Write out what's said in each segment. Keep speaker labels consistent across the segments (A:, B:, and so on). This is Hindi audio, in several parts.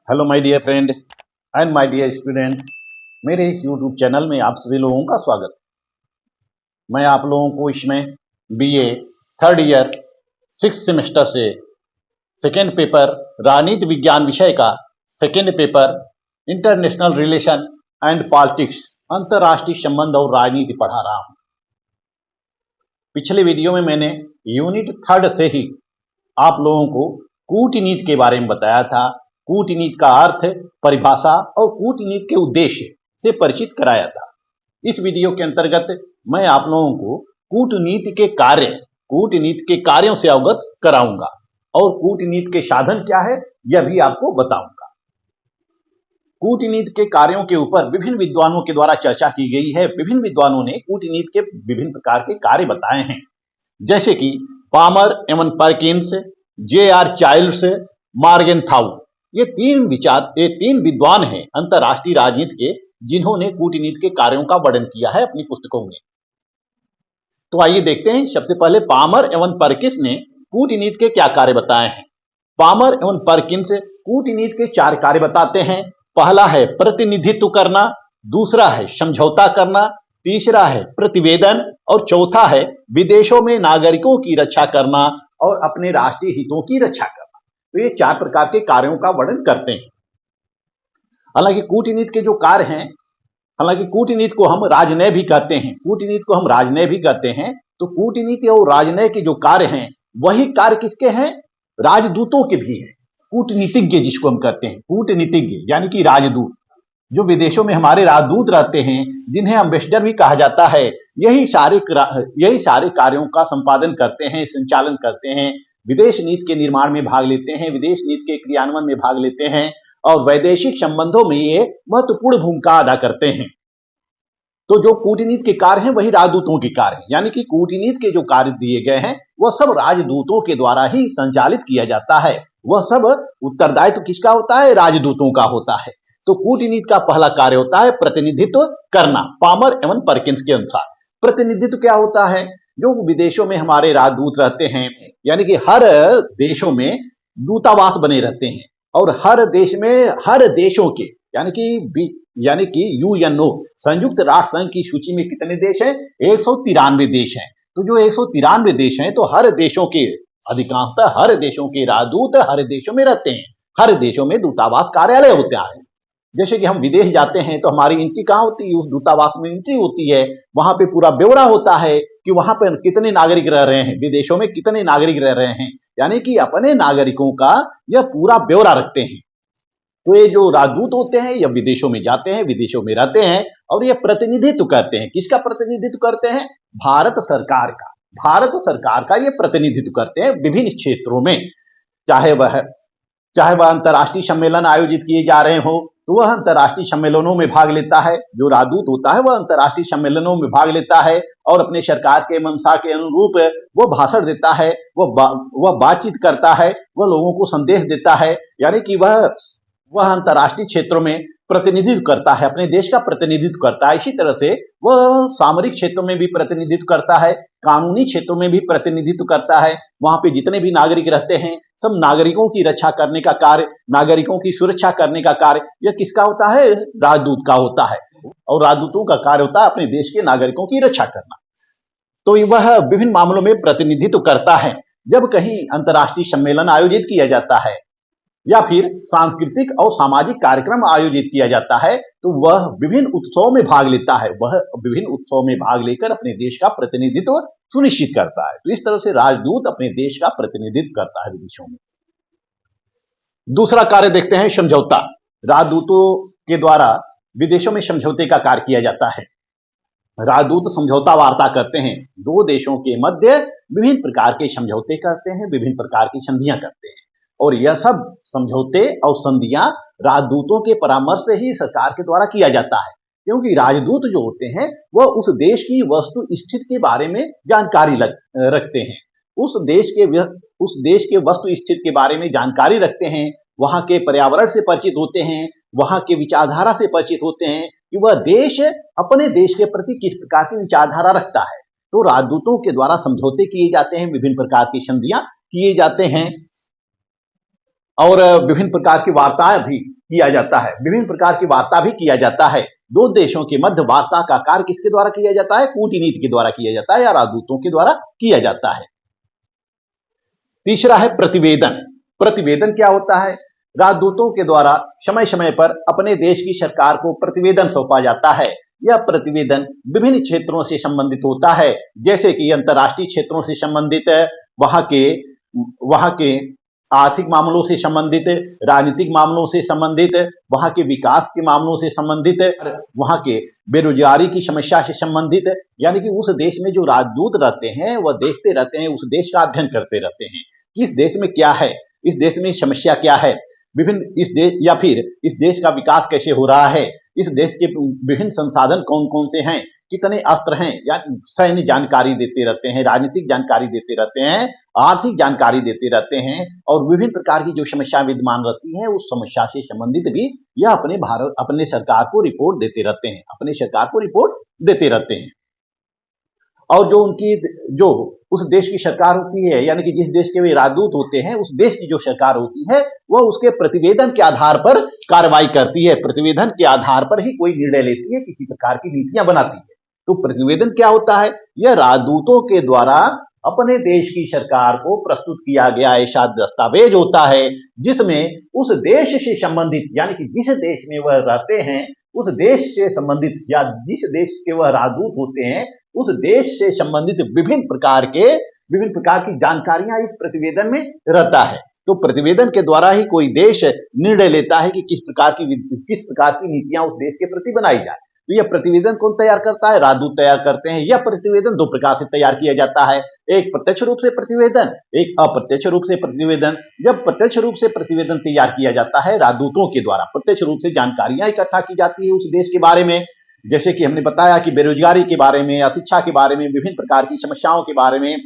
A: Hello my dear friend and my dear student. मेरे इस यूट्यूब चैनल में आप सभी लोगों का स्वागत। मैं आप लोगों को इसमें BA third year 6th semester से सेकेंड पेपर राजनीति विज्ञान विषय का second paper international relation and politics अंतर्राष्ट्रीय संबंध और राजनीति पढ़ा रहा हूं। पिछले वीडियो में मैंने यूनिट थर्ड से ही आप लोगों को कूटनीति के बारे में बताया था। कूटनीति का अर्थ, परिभाषा और कूटनीति के उद्देश्य से परिचित कराया था। इस वीडियो के अंतर्गत मैं आप लोगों को कूटनीति के कार्यों से अवगत कराऊंगा और कूटनीति के साधन क्या है यह भी आपको बताऊंगा। कूटनीति के कार्यों के ऊपर विभिन्न विद्वानों के द्वारा चर्चा की गई है। विभिन्न विद्वानों ने कूटनीति के विभिन्न प्रकार के कार्य बताए हैं, जैसे कि पामर एवं परकिंस, J.R. चाइल्ड्स, मॉर्गेनथाउ। ये तीन विद्वान हैं अंतर्राष्ट्रीय राजनीति के, जिन्होंने कूटनीति के कार्यों का वर्णन किया है अपनी पुस्तकों में। तो आइए देखते हैं। सबसे पहले पामर एवं परकिंस ने कूटनीति के क्या कार्य बताए हैं। पामर एवं परकिंस कूटनीति के 4 कार्य बताते हैं। पहला है प्रतिनिधित्व करना, दूसरा है समझौता करना, तीसरा है प्रतिवेदन और चौथा है विदेशों में नागरिकों की रक्षा करना और अपने राष्ट्रीय हितों की रक्षा करना। तो ये 4 प्रकार के कार्यों का वर्णन करते हैं। हालांकि कूटनीति के जो कार्य हैं, हालांकि कूटनीति को हम राजनय भी कहते हैं, तो कूटनीति और राजनय के जो कार्य हैं वही कार्य किसके हैं? राजदूतों के भी हैं। कूटनीतिज्ञ जिसको हम कहते हैं, कूटनीतिज्ञ यानी कि राजदूत, जो विदेशों में हमारे राजदूत रहते हैं, जिन्हें एम्बेसडर भी कहा जाता है, यही सारे कार्यों का संपादन करते हैं, संचालन करते हैं, विदेश नीति के निर्माण में भाग लेते हैं, विदेश नीति के क्रियान्वयन में भाग लेते हैं और वैदेशिक संबंधों में ये महत्वपूर्ण भूमिका अदा करते हैं। तो जो कूटनीति के कार्य हैं वही राजदूतों के कार्य हैं, यानी कि कूटनीति के जो कार्य दिए गए हैं वह सब राजदूतों के द्वारा ही संचालित किया जाता है। वह सब उत्तरदायित्व किसका होता है? राजदूतों का होता है। तो कूटनीति का पहला कार्य होता है प्रतिनिधित्व करना। पामर एवं परकिंस के अनुसार प्रतिनिधित्व क्या होता है? जो विदेशों में हमारे राजदूत रहते हैं, यानी कि हर देशों में दूतावास बने रहते हैं और हर देश में हर देशों के यानी कि यूएनओ संयुक्त राष्ट्र संघ की सूची में कितने देश हैं? 193 देश हैं। तो जो 193 देश हैं, तो हर देशों के अधिकांशतः हर देशों के राजदूत हर देशों में रहते हैं। हर देशों में दूतावास कार्यालय होता है। जैसे कि हम विदेश जाते हैं तो हमारी एंट्री कहाँ होती है? उस दूतावास में एंट्री होती है। वहां पे पूरा ब्यौरा होता है कि वहां पर कितने नागरिक रह रहे हैं, विदेशों में कितने नागरिक रह रहे हैं, यानी कि अपने नागरिकों का यह पूरा ब्यौरा रखते हैं। तो ये जो राजदूत होते हैं यह विदेशों में जाते हैं, विदेशों में रहते हैं और ये प्रतिनिधित्व करते हैं। किसका प्रतिनिधित्व करते हैं? भारत सरकार का ये प्रतिनिधित्व करते हैं विभिन्न क्षेत्रों में। चाहे वह अंतर्राष्ट्रीय सम्मेलन आयोजित किए जा रहे हो तो वह अंतर्राष्ट्रीय सम्मेलनों में भाग लेता है। जो राजदूत होता है वह अंतर्राष्ट्रीय सम्मेलनों में भाग लेता है और अपने सरकार के मंशा के अनुरूप वह भाषण देता है, वह बातचीत करता है, वह लोगों को संदेश देता है, यानी कि वह अंतर्राष्ट्रीय क्षेत्रों में प्रतिनिधित्व करता है, अपने देश का प्रतिनिधित्व करता है। इसी तरह से वह सामरिक क्षेत्रों में भी प्रतिनिधित्व करता है, कानूनी क्षेत्रों में भी प्रतिनिधित्व करता है। वहां पे जितने भी नागरिक रहते हैं सब नागरिकों की रक्षा करने का कार्य, नागरिकों की सुरक्षा करने का कार्य यह किसका होता है? राजदूत का होता है। और राजदूतों का कार्य होता है अपने देश के नागरिकों की रक्षा करना। तो वह विभिन्न मामलों में प्रतिनिधित्व करता है। जब कहीं अंतर्राष्ट्रीय सम्मेलन आयोजित किया जाता है या फिर सांस्कृतिक और सामाजिक कार्यक्रम आयोजित किया जाता है तो वह विभिन्न उत्सवों में भाग लेता है। वह विभिन्न उत्सवों में भाग लेकर अपने देश का प्रतिनिधित्व सुनिश्चित करता है। तो इस तरह से राजदूत अपने देश का प्रतिनिधित्व करता है विदेशों में। दूसरा कार्य देखते हैं समझौता। राजदूतों के द्वारा विदेशों में समझौते का कार्य किया जाता है। राजदूत समझौता वार्ता करते हैं, दो देशों के मध्य विभिन्न प्रकार के समझौते करते हैं, विभिन्न प्रकार की संधियां करते हैं और यह सब समझौते और संधियां राजदूतों के परामर्श से ही सरकार के द्वारा किया जाता है। क्योंकि राजदूत जो होते हैं वह उस देश की वस्तु स्थिति के बारे में जानकारी रखते हैं, उस देश के वस्तु स्थिति के बारे में जानकारी रखते हैं, वहां के पर्यावरण से परिचित होते हैं, वहां के विचारधारा से परिचित होते हैं कि वह देश अपने देश के प्रति किस प्रकार की विचारधारा रखता है। तो राजदूतों के द्वारा समझौते किए जाते हैं, विभिन्न प्रकार की संधियां किए जाते हैं और विभिन्न प्रकार की वार्ताएं भी किया जाता है, विभिन्न प्रकार की वार्ता भी किया जाता है। दो देशों के मध्य वार्ता का कार्य किसके द्वारा किया जाता है? कूटनीति के द्वारा किया जाता है या राजदूतों के द्वारा किया जाता है। तीसरा है प्रतिवेदन। प्रतिवेदन क्या होता है? राजदूतों के द्वारा समय समय पर अपने देश की सरकार को प्रतिवेदन सौंपा जाता है। यह प्रतिवेदन विभिन्न क्षेत्रों से संबंधित होता है, जैसे कि अंतर्राष्ट्रीय क्षेत्रों से संबंधित, वहां के आर्थिक मामलों से संबंधित, राजनीतिक मामलों से संबंधित, वहां के विकास के मामलों से संबंधित, वहां के बेरोजगारी की समस्या से संबंधित। यानी कि उस देश में जो राजदूत रहते हैं वह देखते रहते हैं, उस देश का अध्ययन करते रहते हैं कि इस देश में क्या है, इस देश में समस्या क्या है, विभिन्न इस देश या फिर इस देश का विकास कैसे हो रहा है, इस देश के विभिन्न संसाधन कौन कौन से हैं, कितने अस्त्र हैं, या सैन्य जानकारी देते रहते हैं, राजनीतिक जानकारी देते रहते हैं, आर्थिक जानकारी देते रहते हैं, और विभिन्न प्रकार की जो समस्या विद्यमान रहती है उस समस्या से संबंधित भी यह अपने सरकार को रिपोर्ट देते रहते हैं, अपने सरकार को रिपोर्ट देते रहते हैं। और जो उस देश की सरकार होती है, यानी कि जिस देश के वे राजदूत होते हैं, उस देश की जो सरकार होती है वह उसके प्रतिवेदन के आधार पर कार्रवाई करती है, प्रतिवेदन के आधार पर ही कोई निर्णय लेती है, किसी प्रकार की नीतियां बनाती है। तो प्रतिवेदन क्या होता है? यह राजदूतों के द्वारा अपने देश की सरकार को प्रस्तुत किया गया ऐसा दस्तावेज होता है जिसमें उस देश से संबंधित, यानी कि जिस देश में वह रहते हैं उस देश से संबंधित, या जिस देश के वह राजदूत होते हैं उस देश से संबंधित विभिन्न प्रकार की जानकारियां इस प्रतिवेदन में रहता है। तो प्रतिवेदन के द्वारा ही कोई देश निर्णय लेता है कि किस प्रकार की नीतियां उस देश के प्रति बनाई जाए। तो यह प्रतिवेदन कौन तैयार करता है? राजदूत तैयार करते हैं। यह प्रतिवेदन दो प्रकार से तैयार किया जाता है, एक प्रत्यक्ष रूप से प्रतिवेदन, एक अप्रत्यक्ष रूप से प्रतिवेदन। जब प्रत्यक्ष रूप से प्रतिवेदन तैयार किया जाता है राजदूतों के द्वारा, प्रत्यक्ष रूप से जानकारियां इकट्ठा की जाती है उस देश के बारे में, जैसे कि हमने बताया कि बेरोजगारी के बारे में, अशिक्षा के बारे में, विभिन्न प्रकार की समस्याओं के बारे में,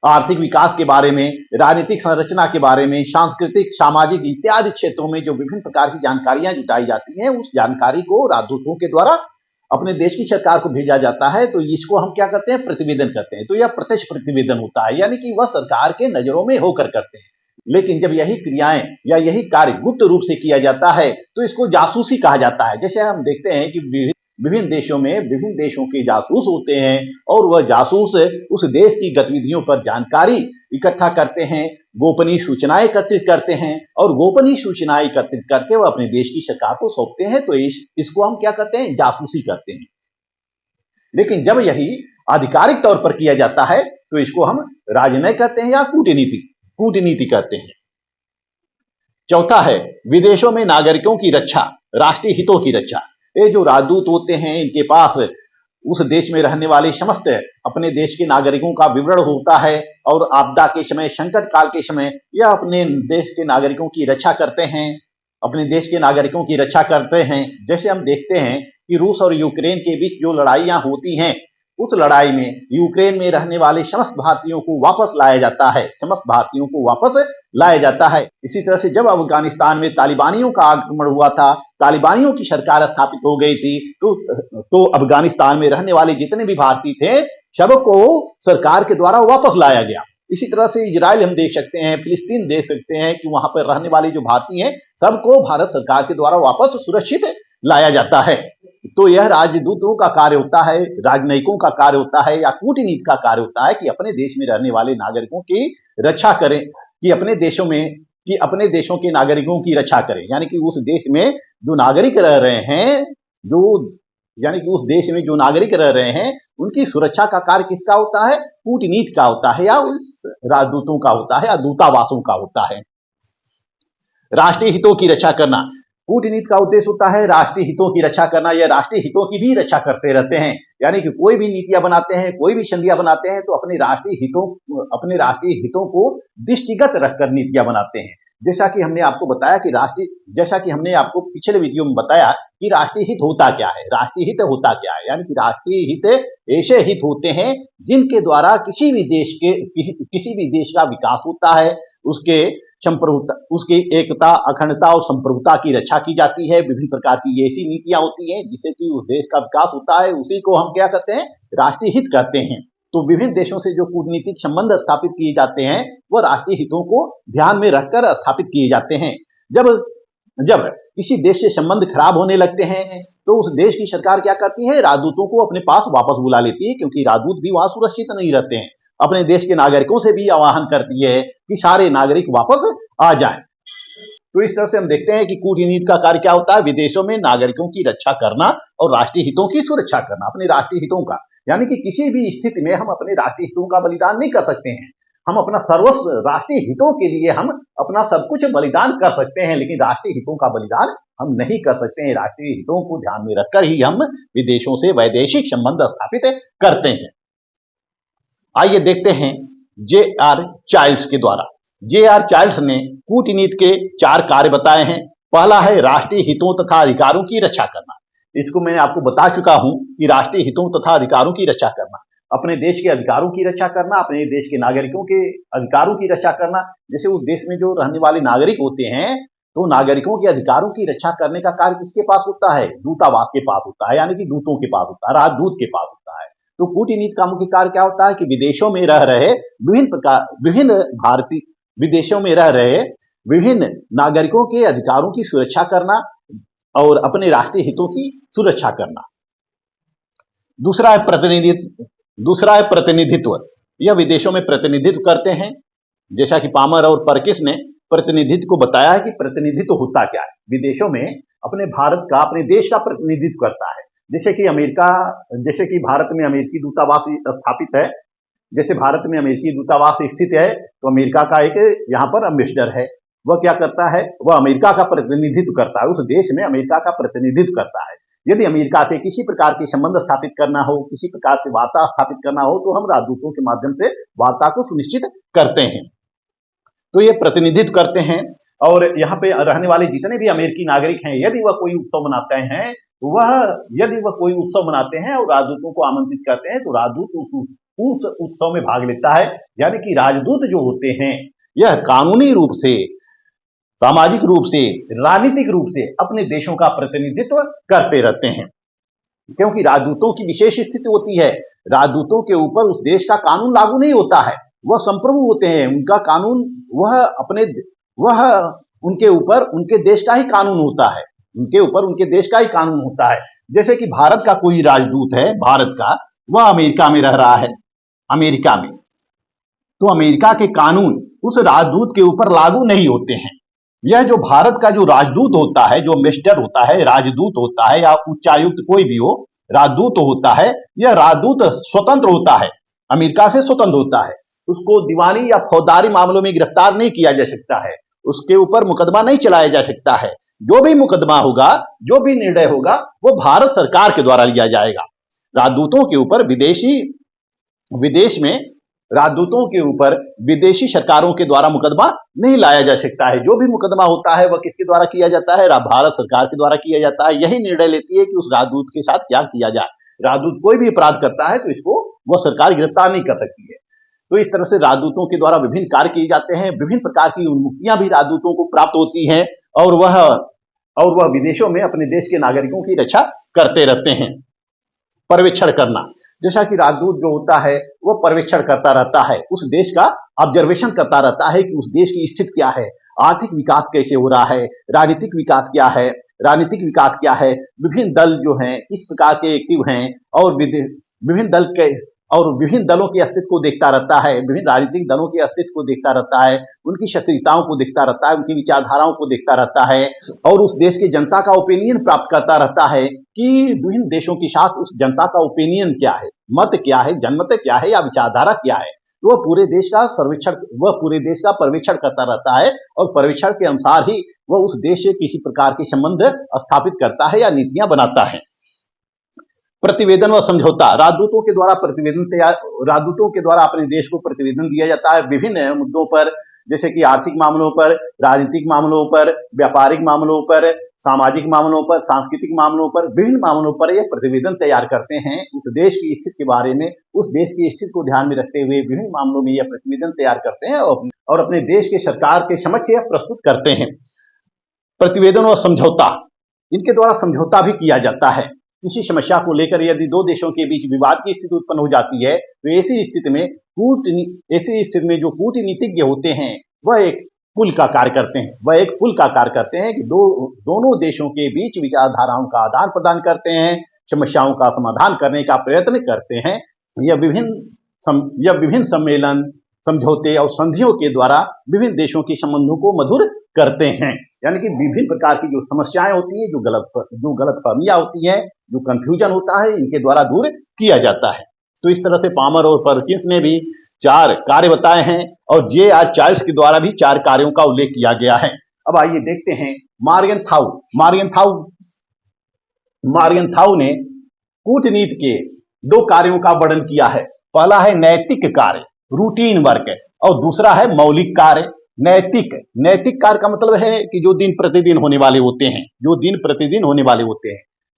A: आर्थिक विकास के बारे में, राजनीतिक संरचना के बारे में, सांस्कृतिक, सामाजिक इत्यादि क्षेत्रों में जो विभिन्न प्रकार की जानकारियां जुटाई जाती हैं उस जानकारी को राजदूतों के द्वारा अपने देश की सरकार को भेजा जाता है। तो इसको हम क्या कहते हैं? प्रतिवेदन कहते हैं। तो यह प्रत्यक्ष प्रतिवेदन होता है, यानी कि वह सरकार के नजरों में होकर करते हैं। लेकिन जब यही क्रियाएं या यही कार्य गुप्त रूप से किया जाता है तो इसको जासूसी कहा जाता है। जैसे हम देखते हैं कि विभिन्न देशों में विभिन्न देशों के जासूस होते हैं और वह जासूस उस देश की गतिविधियों पर जानकारी इकट्ठा करते हैं, गोपनीय सूचनाएं एकत्रित करते हैं, और गोपनीय सूचनाएं एकत्रित करके वह अपने देश की सरकार को सौंपते हैं। तो इसको हम क्या कहते हैं? जासूसी करते हैं। लेकिन जब यही आधिकारिक तौर पर किया जाता है तो इसको हम राजनय कहते हैं या कूटनीति कहते हैं। चौथा है विदेशों में नागरिकों की रक्षा, राष्ट्रीय हितों की रक्षा। ये जो राजदूत होते हैं इनके पास उस देश में रहने वाले समस्त अपने देश के नागरिकों का विवरण होता है, और आपदा के समय, संकट काल के समय यह अपने देश के नागरिकों की रक्षा करते हैं, अपने देश के नागरिकों की रक्षा करते हैं। जैसे हम देखते हैं कि रूस और यूक्रेन के बीच जो लड़ाइयां होती हैं उस लड़ाई में यूक्रेन में रहने वाले समस्त भारतीयों को वापस लाया जाता है, इसी तरह से जब अफगानिस्तान में तालिबानियों का आक्रमण हुआ था, तालिबानियों की सरकार स्थापित हो गई थी, तो अफगानिस्तान में रहने वाले जितने भी भारतीय थे सबको सरकार के द्वारा वापस लाया गया। इसी तरह से इजराइल हम देख सकते हैं, फिलिस्तीन देख सकते हैं कि वहां पर रहने वाले जो भारतीय हैं सबको भारत सरकार के द्वारा वापस सुरक्षित लाया जाता है। तो यह राजदूतों का कार्य होता है, राजनयिकों का कार्य होता है या कूटनीति का कार्य होता है कि अपने देश में रहने वाले नागरिकों की रक्षा करें, कि अपने देशों के नागरिकों की रक्षा करें। यानी कि उस देश में जो नागरिक रह रहे हैं, उस देश में जो नागरिक रह रहे हैं उनकी सुरक्षा का कार्य किसका होता है? कूटनीति का होता है, या उस राजदूतों का होता है, या दूतावासों का होता है। राष्ट्रीय हितों की रक्षा करना, कूटनीति का उद्देश्य होता है राष्ट्रीय हितों की रक्षा करना। या राष्ट्रीय हितों की भी रक्षा करते रहते हैं, यानी कि कोई भी नीतियां बनाते हैं, कोई भी संधियां बनाते हैं तो अपने राष्ट्रीय हितों को दृष्टिगत रखकर नीतियां बनाते हैं। जैसा कि हमने आपको पिछले वीडियो में बताया कि राष्ट्रीय हित होता क्या है। राष्ट्रीय हित होता क्या है? यानी कि राष्ट्रीय हित ऐसे हित होते हैं जिनके द्वारा किसी भी देश का विकास होता है, उसकी एकता, अखंडता और संप्रभुता की रक्षा की जाती है। विभिन्न प्रकार की ऐसी नीतियां होती हैं जिससे कि उस देश का विकास होता है, उसी को हम क्या कहते हैं? राष्ट्रीय हित कहते हैं। तो विभिन्न देशों से जो कूटनीतिक संबंध स्थापित किए जाते हैं वह राष्ट्रीय हितों को ध्यान में रखकर स्थापित किए जाते हैं। जब जब किसी देश से संबंध खराब होने लगते हैं तो उस देश की सरकार क्या करती है, राजदूतों को अपने पास वापस बुला लेती है, क्योंकि राजदूत भी वहां सुरक्षित नहीं रहते हैं। अपने देश के नागरिकों से भी आह्वान करती है कि सारे नागरिक वापस आ जाएं। तो इस तरह से हम देखते हैं कि कूटनीति का कार्य क्या होता है, विदेशों में नागरिकों की रक्षा करना और राष्ट्रीय हितों की सुरक्षा करना, अपने राष्ट्रीय हितों का, यानी कि किसी भी स्थिति में हम अपने राष्ट्रीय हितों का बलिदान नहीं कर सकते हैं। हम अपना सर्वस्व राष्ट्रीय हितों के लिए हम अपना सब कुछ बलिदान कर सकते हैं, लेकिन राष्ट्रीय हितों का बलिदान हम नहीं कर सकते हैं। राष्ट्रीय हितों को ध्यान में रखकर ही हम विदेशों से वैदेशिक संबंध स्थापित करते हैं। आइए देखते हैं J.R. चाइल्ड्स के द्वारा। J.R. चाइल्ड्स ने कूटनीति के 4 कार्य बताए हैं। पहला है राष्ट्रीय हितों तथा अधिकारों की रक्षा करना। इसको मैं आपको बता चुका हूं कि राष्ट्रीय हितों तथा अधिकारों की रक्षा करना, अपने देश के अधिकारों की रक्षा करना, अपने देश के नागरिकों के अधिकारों की रक्षा करना। जैसे उस देश में जो रहने वाले नागरिक होते हैं, तो नागरिकों के अधिकारों की रक्षा करने का कार्य किसके पास होता है, दूतावास के पास होता है, यानी कि दूतों के पास होता है, राजदूत के पास होता है। तो कूटनीति का मुख्य कार्य क्या होता है कि विदेशों में रह रहे विभिन्न भारतीय विदेशों में रह रहे विभिन्न नागरिकों के अधिकारों की सुरक्षा करना और अपने राष्ट्रीय हितों की सुरक्षा करना। दूसरा है प्रतिनिधित्व। यह विदेशों में प्रतिनिधित्व करते हैं। जैसा कि पामर और परकिस ने प्रतिनिधित्व को बताया है कि प्रतिनिधित्व होता क्या है। विदेशों में अपने भारत का, अपने देश का प्रतिनिधित्व करता है। जैसे कि भारत में अमेरिकी दूतावास स्थापित है, जैसे भारत में अमेरिकी दूतावास स्थित है, तो अमेरिका का एक यहाँ पर एम्बेसडर है। वह क्या करता है, वह अमेरिका का प्रतिनिधित्व करता है, उस देश में अमेरिका का प्रतिनिधित्व करता है। यदि अमेरिका से किसी प्रकार के संबंध स्थापित करना हो, किसी प्रकार से वार्ता स्थापित करना हो, तो हम राजदूतों के माध्यम से वार्ता को सुनिश्चित करते हैं। तो ये प्रतिनिधित्व करते हैं। और यहाँ पे रहने वाले जितने भी अमेरिकी नागरिक हैं, यदि वह कोई उत्सव मनाते हैं और राजदूतों को आमंत्रित करते हैं, तो राजदूत उस उत्सव में भाग लेता है। यानी कि राजदूत जो होते हैं, यह कानूनी रूप से, सामाजिक रूप से, राजनीतिक रूप से अपने देशों का प्रतिनिधित्व करते रहते हैं, क्योंकि राजदूतों की विशेष स्थिति होती है। राजदूतों के ऊपर उस देश का कानून लागू नहीं होता है, वह संप्रभु होते हैं। उनका कानून उनके ऊपर उनके देश का ही कानून होता है, उनके ऊपर उनके देश का ही कानून होता है। जैसे कि भारत का कोई राजदूत है, भारत का, वह अमेरिका में रह रहा है, अमेरिका में, तो अमेरिका के कानून उस राजदूत के ऊपर लागू नहीं होते हैं। यह जो भारत का जो राजदूत होता है, जो एम्बेसडर होता है, राजदूत होता है, या उच्चायुक्त कोई भी हो, राजदूत होता है, यह राजदूत स्वतंत्र होता है, अमेरिका से स्वतंत्र होता है। उसको दीवानी या फौजदारी मामलों में गिरफ्तार नहीं किया जा सकता है, उसके ऊपर मुकदमा नहीं चलाया जा सकता है। जो भी मुकदमा होगा, जो भी निर्णय होगा, वो भारत सरकार के द्वारा लिया जाएगा। राजदूतों के ऊपर राजदूतों के ऊपर विदेशी सरकारों के द्वारा मुकदमा नहीं लाया जा सकता है। जो भी मुकदमा होता है वह किसके द्वारा किया जाता है, भारत सरकार के द्वारा किया जाता है। यही निर्णय लेती है कि उस राजदूत के साथ क्या किया जाए। राजदूत कोई भी अपराध करता है तो इसको वह सरकार गिरफ्तार नहीं कर सकती है। तो इस तरह से राजदूतों के द्वारा विभिन्न कार्य किए जाते हैं, विभिन्न प्रकार की उन्मुक्तियां भी राजदूतों को प्राप्त होती हैं, और वह विदेशों में अपने देश के नागरिकों की रक्षा करते रहते हैं। पर्यवेक्षण करना, जैसा कि राजदूत जो होता है वह पर्यवेक्षण करता रहता है, उस देश का ऑब्जर्वेशन करता रहता है कि उस देश की स्थिति क्या है, आर्थिक विकास कैसे हो रहा है, राजनीतिक विकास क्या है, विभिन्न दल जो हैं किस प्रकार के एक्टिव हैं, और विभिन्न दलों के अस्तित्व को देखता रहता है, विभिन्न राजनीतिक दलों के अस्तित्व को देखता रहता है, उनकी सक्रियताओं को देखता रहता है, उनकी विचारधाराओं को देखता रहता है, और उस देश की जनता का ओपिनियन प्राप्त करता रहता है कि विभिन्न देशों के साथ उस जनता का ओपिनियन क्या है, मत क्या है, जनमत क्या है, या विचारधारा क्या है। वह पूरे देश का पर्यवेक्षण करता रहता है, और पर्यवेक्षण के अनुसार ही वह उस देश से किसी प्रकार के संबंध स्थापित करता है या नीतियां बनाता है। प्रतिवेदन व समझौता, राजदूतों के द्वारा अपने देश को प्रतिवेदन दिया जाता है विभिन्न मुद्दों पर, जैसे कि आर्थिक मामलों पर, राजनीतिक मामलों पर, व्यापारिक मामलों पर, सामाजिक मामलों पर, सांस्कृतिक मामलों पर, विभिन्न मामलों पर यह प्रतिवेदन तैयार करते हैं। उस देश की स्थिति के बारे में, उस देश की स्थिति को ध्यान में रखते हुए विभिन्न मामलों में यह प्रतिवेदन तैयार करते हैं और अपने देश के सरकार के समक्ष यह प्रस्तुत करते हैं। प्रतिवेदन व समझौता, इनके द्वारा समझौता भी किया जाता है। किसी समस्या को लेकर यदि दो देशों के बीच विवाद की स्थिति उत्पन्न हो जाती है, तो ऐसी स्थिति में जो कूटनीतिज्ञ होते हैं, वह एक पुल का कार्य करते हैं। वह एक पुल का कार्य करते हैं कि दोनों देशों के बीच विचारधाराओं का आदान प्रदान करते हैं, समस्याओं का समाधान करने का प्रयत्न करते हैं। यह विभिन्न सम्मेलन, समझौते और संधियों के द्वारा विभिन्न देशों के संबंधों को मधुर करते हैं। यानी कि विभिन्न प्रकार की जो समस्याएं होती है, जो गलतफहमियां होती है, जो कंफ्यूजन होता है, इनके द्वारा दूर किया जाता है। तो इस तरह से पामर और पर्किंस ने भी 4 कार्य बताए हैं और J.R. चार्ल्स के द्वारा भी 4 कार्यों का उल्लेख किया गया है। अब आइए देखते हैं मार्गेनथाउ ने कूटनीति के 2 कार्यों का वर्णन किया है। पहला है नैतिक कार्य, रूटीन वर्क, और दूसरा है मौलिक कार्य। नैतिक कार्य का मतलब है कि जो दिन प्रतिदिन होने वाले होते हैं,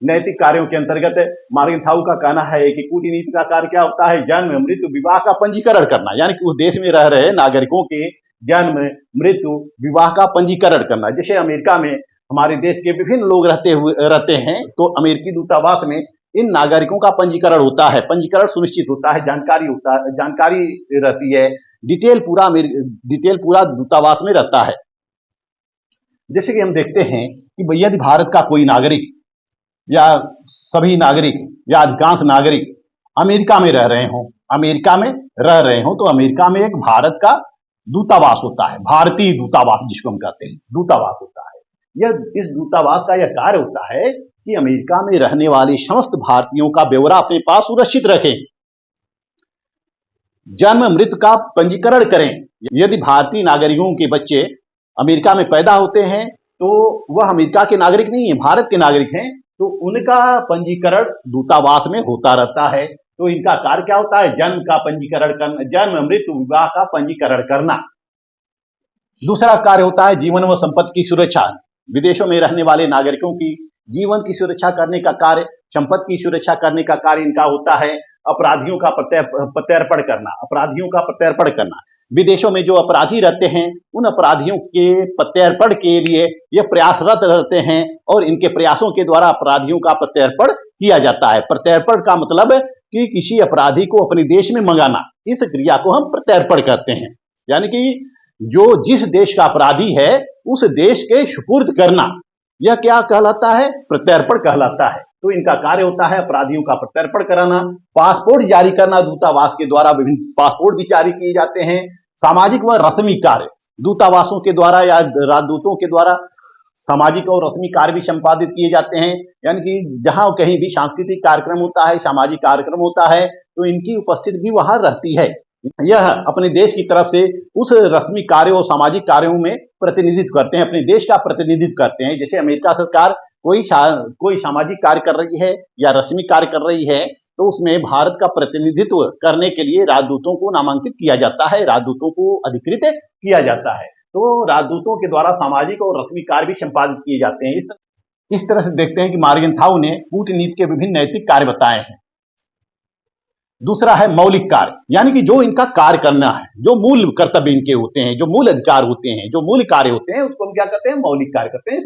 A: नैतिक कार्यों के अंतर्गत मार्गेनथाउ का कहना है कि कूटनीति का कार्य क्या होता है? जन्म, मृत्यु, विवाह का पंजीकरण करना, यानी कि उस देश में रह रहे नागरिकों के जन्म, मृत्यु, विवाह का पंजीकरण करना। जैसे अमेरिका में हमारे देश के विभिन्न लोग रहते हैं, तो अमेरिकी दूतावास में इन नागरिकों का पंजीकरण होता है, पंजीकरण सुनिश्चित होता है, जानकारी रहती है, डिटेल पूरा दूतावास में रहता है। जैसे कि हम देखते हैं कि यदि भारत का कोई नागरिक या सभी नागरिक या अधिकांश नागरिक अमेरिका में रह रहे हों, तो अमेरिका में एक भारत का दूतावास होता है, भारतीय दूतावास जिसको हम कहते हैं, दूतावास होता है। इस दूतावास का यह कार्य होता है कि अमेरिका में रहने वाले समस्त भारतीयों का ब्यौरा अपने पास सुरक्षित रखें, जन्म मृत्यु का पंजीकरण करें। यदि भारतीय नागरिकों के बच्चे अमेरिका में पैदा होते हैं तो वह अमेरिका के नागरिक नहीं है, भारत के नागरिक हैं, तो उनका पंजीकरण दूतावास में होता रहता है। तो इनका कार्य क्या होता है? जन्म का पंजीकरण करना, जन्म, मृत्यु, विवाह का पंजीकरण करना। दूसरा कार्य होता है जीवन व संपत्ति की सुरक्षा। विदेशों में रहने वाले नागरिकों की जीवन की सुरक्षा करने का कार्य, संपत्ति की सुरक्षा करने का कार्य इनका होता है। अपराधियों का प्रत्यर्पण करना। विदेशों में जो अपराधी रहते हैं, उन अपराधियों के प्रत्यर्पण के लिए ये प्रयासरत रहते हैं और इनके प्रयासों के द्वारा अपराधियों का प्रत्यर्पण किया जाता है। प्रत्यर्पण का मतलब कि किसी अपराधी को अपने देश में मंगाना, इस क्रिया को हम प्रत्यर्पण कहते हैं। यानी कि जो जिस देश का अपराधी है उस देश के सुपुर्द करना, यह क्या कहलाता है? प्रत्यर्पण कहलाता है। तो इनका कार्य होता है अपराधियों का प्रत्यर्पण कराना। पासपोर्ट जारी करना, दूतावास के द्वारा विभिन्न पासपोर्ट भी जारी किए जाते हैं। सामाजिक व रस्मी कार्य, दूतावासों के द्वारा या राजदूतों के द्वारा सामाजिक और रस्मी कार्य भी संपादित किए जाते हैं। यानी कि जहां कहीं भी सांस्कृतिक कार्यक्रम होता है, सामाजिक कार्यक्रम होता है, तो इनकी उपस्थिति भी वहां रहती है। यह अपने देश की तरफ से उस रस्मी कार्यों और सामाजिक कार्यों में प्रतिनिधित्व करते हैं, अपने देश का प्रतिनिधित्व करते हैं। जैसे अमेरिका सरकार कोई सामाजिक कार्य कर रही है या रस्मी कार्य कर रही है, तो उसमें भारत का प्रतिनिधित्व करने के लिए राजदूतों को नामांकित किया जाता है, राजदूतों को अधिकृत किया जाता है। तो राजदूतों के द्वारा सामाजिक और रस्मी कार्य भी संपादित किए जाते हैं। इस तरह से देखते हैं कि मार्गेनथाउ ने कूटनीति के विभिन्न नैतिक कार्य बताए हैं। दूसरा है मौलिक कार्य, यानी कि जो इनका कार्य करना है, जो मूल कर्तव्य इनके होते हैं, जो मूल अधिकार होते हैं, जो मूल कार्य होते हैं, उसको हम क्या कहते हैं? मौलिक कार्य कहते हैं।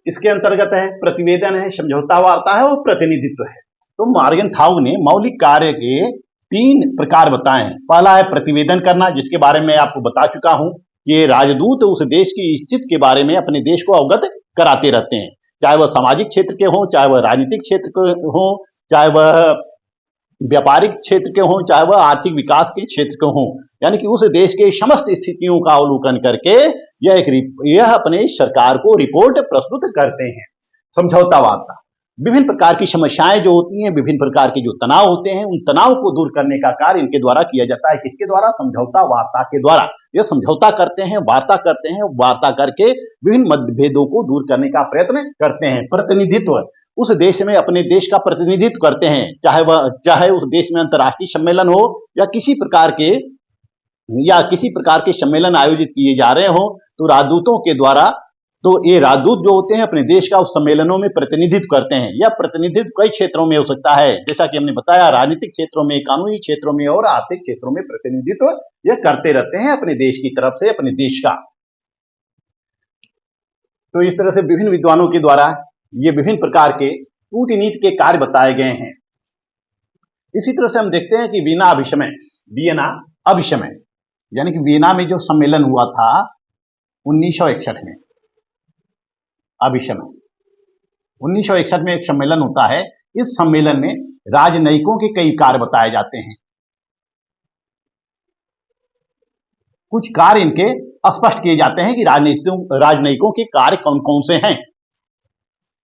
A: इसके अंतर्गत है प्रतिवेदन है, समझौता वार्ता है और प्रतिनिधित्व है। तो मार्गेनथाउ ने मौलिक कार्य के 3 प्रकार बताए हैं। पहला है प्रतिवेदन करना, जिसके बारे में आपको बता चुका हूं कि राजदूत उस देश की स्थिति के बारे में अपने देश को अवगत कराते रहते हैं, चाहे वह सामाजिक क्षेत्र के हों, चाहे वह राजनीतिक क्षेत्र के हों, चाहे वह व्यापारिक क्षेत्र के हों, चाहे वह आर्थिक विकास के क्षेत्र के हों। यानी कि उस देश के समस्त स्थितियों का अवलोकन करके यह अपने सरकार को रिपोर्ट प्रस्तुत करते हैं। समझौता वार्ता, विभिन्न प्रकार की समस्याएं जो होती हैं, विभिन्न प्रकार के जो तनाव होते हैं, उन तनाव को दूर करने का कार्य इनके द्वारा किया जाता है। किसके द्वारा? समझौता वार्ता के द्वारा। ये समझौता करते हैं, वार्ता करते हैं, वार्ता करके विभिन्न मतभेदों को दूर करने का प्रयत्न करते हैं। प्रतिनिधित्व, उस देश में अपने देश का प्रतिनिधित्व करते हैं, चाहे उस देश में अंतर्राष्ट्रीय सम्मेलन हो या किसी प्रकार के सम्मेलन आयोजित किए जा रहे हो, तो राजदूतों के द्वारा, तो ये राजदूत जो होते हैं अपने देश का उस सम्मेलनों में प्रतिनिधित्व करते हैं। यह प्रतिनिधित्व कई क्षेत्रों में हो सकता है, जैसा कि हमने बताया, राजनीतिक क्षेत्रों में, कानूनी क्षेत्रों में और आर्थिक क्षेत्रों में प्रतिनिधित्व यह करते रहते हैं अपने देश की तरफ से, अपने देश का। तो इस तरह से विभिन्न विद्वानों के द्वारा ये विभिन्न प्रकार के कूटनीति के कार्य बताए गए हैं। इसी तरह से हम देखते हैं कि बिना अभिशमय यानी कि वीना में जो सम्मेलन हुआ था 1961 में, अब इस समय 1961 में एक सम्मेलन होता है। इस सम्मेलन में राजनयिकों के कई कार्य बताए जाते हैं। कुछ कार्य इनके स्पष्ट किए जाते हैं कि राजनयिकों के कार्य कौन कौन से हैं।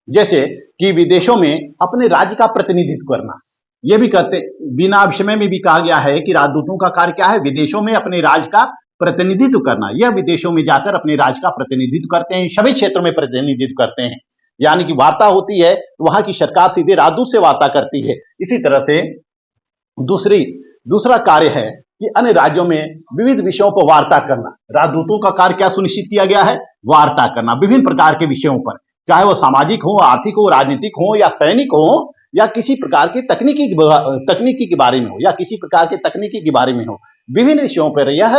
A: जैसे कि विदेशों में अपने राज्य का प्रतिनिधित्व करना, यह भी कहते, बिना विषय में भी कहा गया है कि राजदूतों का कार्य क्या है, विदेशों में अपने राज्य का प्रतिनिधित्व करना। यह विदेशों में जाकर अपने राज्य का प्रतिनिधित्व करते हैं, सभी क्षेत्रों में प्रतिनिधित्व करते हैं। यानी कि वार्ता होती है तो वहां की सरकार सीधे राजदूत से वार्ता करती है। इसी तरह से दूसरा कार्य है कि अन्य राज्यों में विविध विषयों पर वार्ता करना। राजदूतों का कार्य क्या सुनिश्चित किया गया है, वार्ता करना विभिन्न प्रकार के विषयों पर, चाहे वो सामाजिक हो, आर्थिक हो, राजनीतिक हो या सैनिक हो, या किसी प्रकार के तकनीकी के बारे में हो, या किसी प्रकार के तकनीकी के बारे में हो, विभिन्न विषयों पर यह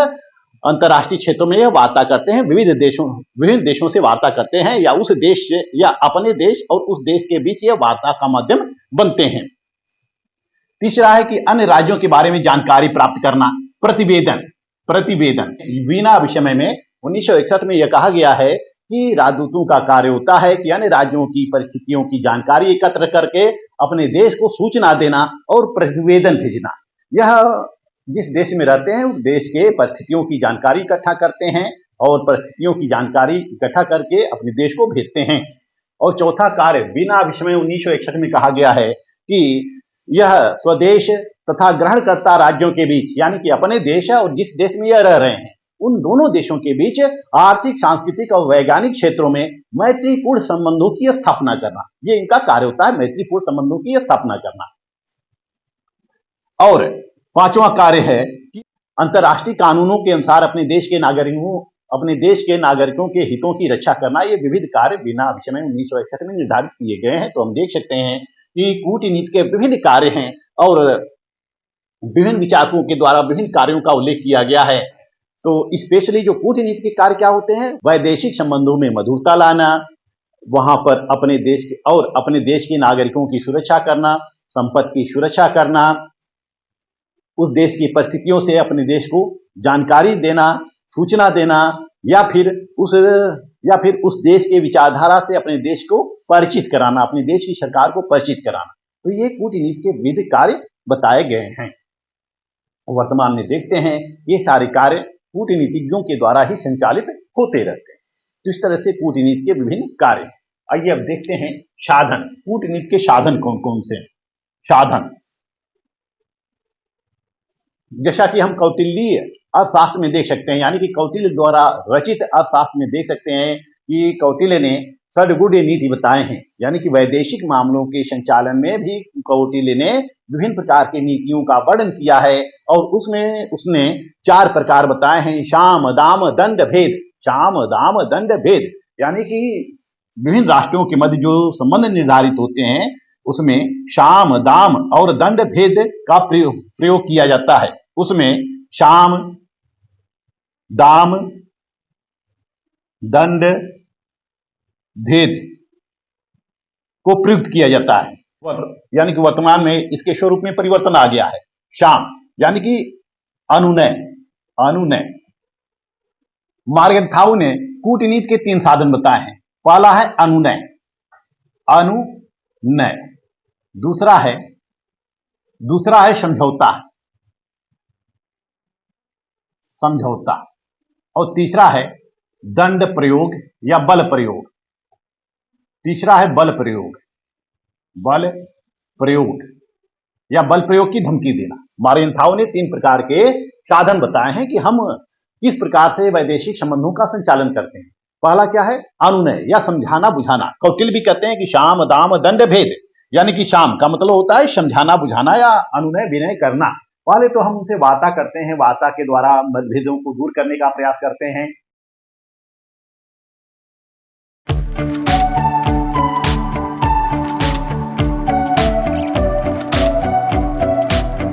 A: अंतर्राष्ट्रीय क्षेत्रों में यह वार्ता करते हैं। विभिन्न देशों से वार्ता करते हैं, या उस देश से या अपने देश और उस देश के बीच यह वार्ता का माध्यम बनते हैं। तीसरा है कि अन्य राज्यों के बारे में जानकारी प्राप्त करना, प्रतिवेदन। वीना विषय में 1961 में यह कहा गया है कि राजदूतों का कार्य होता है कि अन्य राज्यों की परिस्थितियों की जानकारी एकत्र करके अपने देश को सूचना देना और प्रतिवेदन भेजना। यह जिस देश में रहते हैं उस देश के परिस्थितियों की जानकारी इकट्ठा करते हैं और परिस्थितियों की जानकारी इकट्ठा करके अपने देश को भेजते हैं। और चौथा कार्य बिना विषय में 1961 में कहा गया है कि यह स्वदेश तथा ग्रहणकर्ता राज्यों के बीच, यानी कि अपने देश और जिस देश में यह रह रहे हैं उन दोनों देशों के बीच आर्थिक, सांस्कृतिक और वैज्ञानिक क्षेत्रों में मैत्रीपूर्ण संबंधों की स्थापना करना। ये इनका कार्य होता है, मैत्रीपूर्ण संबंधों की स्थापना करना। और पांचवा कार्य है कि अंतर्राष्ट्रीय कानूनों के अनुसार अपने देश के नागरिकों के हितों की रक्षा करना। ये विविध कार्य बिना विषय में 1961 में निर्धारित किए गए हैं। तो हम देख सकते हैं कि कूटनीति के विभिन्न कार्य हैं और विभिन्न विचारकों के द्वारा विभिन्न कार्यों का उल्लेख किया गया है। तो स्पेशली जो कूटनीति के कार्य क्या होते हैं, वैदेशिक संबंधों में मधुरता लाना, वहां पर अपने देश के नागरिकों की सुरक्षा करना, संपत्ति की सुरक्षा करना, उस देश की परिस्थितियों से अपने देश को जानकारी देना, सूचना देना, या फिर उस देश के विचारधारा से अपने देश को परिचित कराना, अपने देश की सरकार को परिचित कराना। तो ये कूटनीति के विविध कार्य बताए गए हैं। वर्तमान में देखते हैं ये सारे कार्य कूटनीतिज्ञों के द्वारा ही संचालित होते रहते हैं। तो इस तरह से कूटनीति के विभिन्न कार्य। आइए अब देखते हैं साधन। कूटनीति के साधन कौन कौन से? साधन जैसा कि हम कौटिल्य अर्थशास्त्र में देख सकते हैं, यानी कि कौटिल्य द्वारा रचित अर्थशास्त्र में देख सकते हैं कि कौटिल्य ने षड्गुण नीति बताए हैं। यानी कि वैदेशिक मामलों के संचालन में भी कौटिल्य ने विभिन्न प्रकार की नीतियों का वर्णन किया है और उसमें उसने 4 प्रकार बताए हैं। साम, दाम, दंड, भेद। साम, दाम, दंड, भेद, यानी कि विभिन्न राष्ट्रों के मध्य जो संबंध निर्धारित होते हैं उसमें साम, दाम और दंड भेद का प्रयोग किया जाता है। उसमें साम, दाम, दंड, भेद को प्रयुक्त किया जाता है। यानी कि वर्तमान में इसके स्वरूप में परिवर्तन आ गया है। साम यानी कि अनुनय। मार्गेंथाउ ने कूटनीति के 3 साधन बताए हैं। पहला है अनुनय। दूसरा है समझौता और तीसरा है दंड प्रयोग या बल प्रयोग। या बल प्रयोग की धमकी देना। मार्गेंथाउ ने 3 प्रकार के साधन बताए हैं कि हम किस प्रकार से वैदेशिक संबंधों का संचालन करते हैं। पहला क्या है? अनुनय या समझाना बुझाना। कौटिल्य भी कहते हैं कि साम, दाम, दंड, भेद, यानी कि साम का मतलब होता है समझाना बुझाना या अनुनय विनय करना। पहले तो हम उनसे वार्ता करते हैं, वार्ता के द्वारा मतभेदों को दूर करने का प्रयास करते हैं